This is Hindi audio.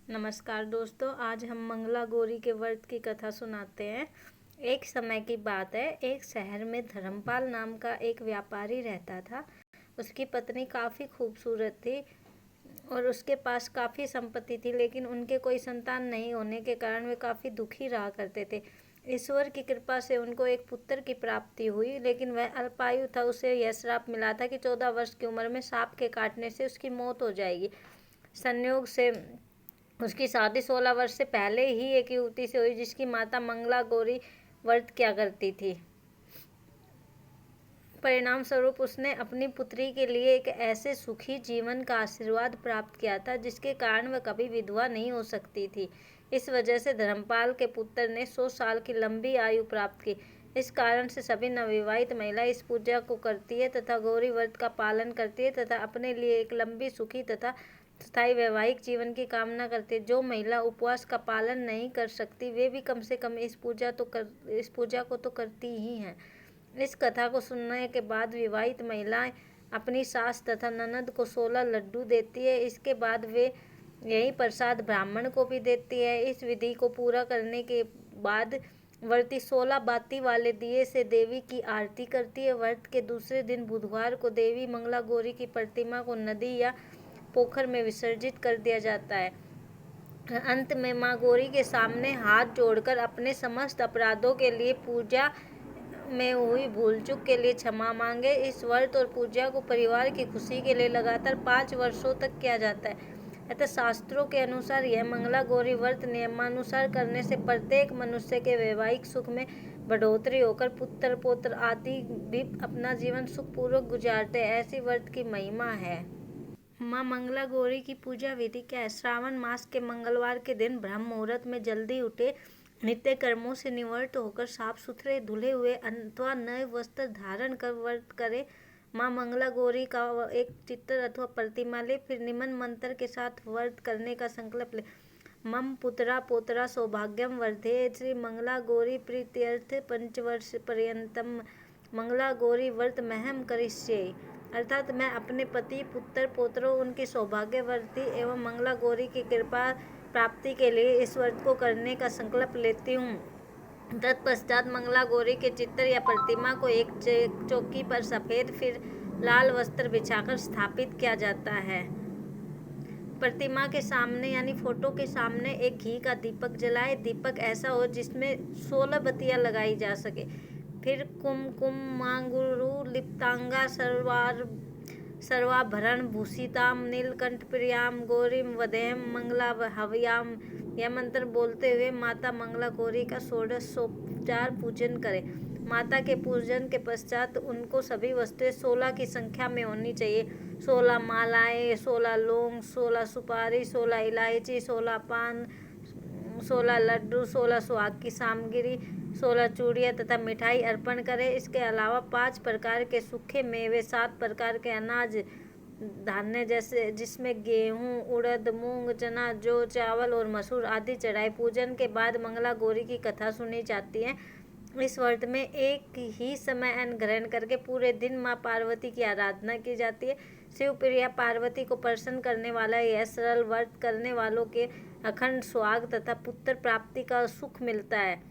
नमस्कार दोस्तों, आज हम मंगला गौरी के व्रत की कथा सुनाते हैं। एक समय की बात है, एक शहर में धर्मपाल नाम का एक व्यापारी रहता था। उसकी पत्नी काफ़ी खूबसूरत थी और उसके पास काफ़ी संपत्ति थी, लेकिन उनके कोई संतान नहीं होने के कारण वे काफ़ी दुखी रहा करते थे। ईश्वर की कृपा से उनको एक पुत्र की प्राप्ति हुई, लेकिन वह अल्पायु था। उसे यह श्राप मिला था कि 14 वर्ष की उम्र में सांप के काटने से उसकी मौत हो जाएगी। संयोग से उसकी शादी 16 वर्ष से पहले ही एक युवती से हुई, जिसकी माता मंगला गौरी व्रत किया करती थी। परिणाम स्वरूप उसने अपनी पुत्री के लिए एक ऐसे सुखी जीवन का आशीर्वाद प्राप्त किया था, जिसके कारण वह कभी विधवा नहीं हो सकती थी। इस वजह से धर्मपाल के पुत्र ने 100 साल की लंबी आयु प्राप्त की। इस कारण से सभी नवविवाहित महिला इस पूजा को करती है तथा गौरी व्रत का पालन करती है तथा अपने लिए एक लंबी, सुखी तथा स्थायी वैवाहिक जीवन की कामना करती है। जो महिला उपवास का पालन नहीं कर सकती, वे भी कम से कम इस पूजा को तो करती ही हैं। इस कथा को सुनने के बाद विवाहित महिलाएं अपनी सास तथा ननद को 16 लड्डू देती है। इसके बाद वे यही प्रसाद ब्राह्मण को भी देती है। इस विधि को पूरा करने के बाद व्रती 16 बाती वाले दिए से देवी की आरती करती है। व्रत के दूसरे दिन बुधवार को देवी मंगला गौरी की प्रतिमा को नदी या पोखर में विसर्जित कर दिया जाता है। अंत में मां गौरी के सामने हाथ जोड़कर अपने समस्त अपराधों के लिए, पूजा में हुई भूल चूक के लिए क्षमा मांगे। इस व्रत और पूजा को परिवार की खुशी के लिए लगातार 5 वर्षों तक किया जाता है। अतः शास्त्रों के अनुसार यह मंगला गौरी व्रत नियमानुसार करने से प्रत्येक मनुष्य के वैवाहिक सुख में बढ़ोतरी होकर पुत्र पौत्र आदि भी अपना जीवन सुखपूर्वक गुजारते हैं। ऐसी व्रत की महिमा है। माँ मंगला गौरी की पूजा विधि क्या है? श्रावण मास के मंगलवार के दिन ब्रह्म मुहूर्त में जल्दी उठे, नित्य कर्मों से निवृत्त होकर साफ सुथरे धुले हुए अथवा नए वस्त्र धारण कर व्रत करे। माँ मंगला गौरी का एक चित्र अथवा प्रतिमा ले, फिर निमन मंत्र के साथ व्रत करने का संकल्प ले। मम पुत्रा पौत्रा सौभाग्यम वर्धे श्री मंगला गौरी प्रीत्यर्थ पंचवर्ष पर्यंतम मंगला गौरी व्रत महम करिष्ये। अर्थात मैं अपने पति, पुत्र, पौत्रों, उनकी सौभाग्यवती एवं मंगला गौरी की कृपा प्राप्ति के लिए इस व्रत को करने का संकल्प लेती हूँ। तत्पश्चात मंगला गौरी के चित्र या प्रतिमा को एक चौकी पर सफेद फिर लाल वस्त्र बिछाकर स्थापित किया जाता है। प्रतिमा के सामने यानी फोटो के सामने एक घी का दीपक जलाए। दीपक ऐसा हो जिसमें 16 बत्तियां लगाई जा सके। फिर कुमकुम मांगुरु लिप्तांगा सर्वाभरण भूषिताम नीलकंठ प्रियाम गौरीम वदेम मंगला हव्याम, यह मंत्र बोलते हुए माता मंगला गौरी का षोडशोपचार पूजन करें। माता के पूजन के पश्चात उनको सभी वस्तुएं 16 की संख्या में होनी चाहिए। 16 मालाएं, 16 लौंग, 16 सुपारी, 16 इलायची, 16 पान, 16 लड्डू, 16 सुहाग की सामग्री, 16 चूड़ियाँ तथा मिठाई अर्पण करें। इसके अलावा 5 प्रकार के सूखे मेवे, 7 प्रकार के अनाज धान्य जैसे जिसमें गेहूं, उड़द, मूंग, चना, जौ, चावल और मसूर आदि चढ़ाए। पूजन के बाद मंगला गौरी की कथा सुनी जाती है। इस व्रत में एक ही समय अन्न ग्रहण करके पूरे दिन माँ पार्वती की आराधना की जाती है। शिव प्रिया पार्वती को प्रसन्न करने वाला यह सरल व्रत करने वालों के अखंड सुहाग तथा पुत्र प्राप्ति का सुख मिलता है।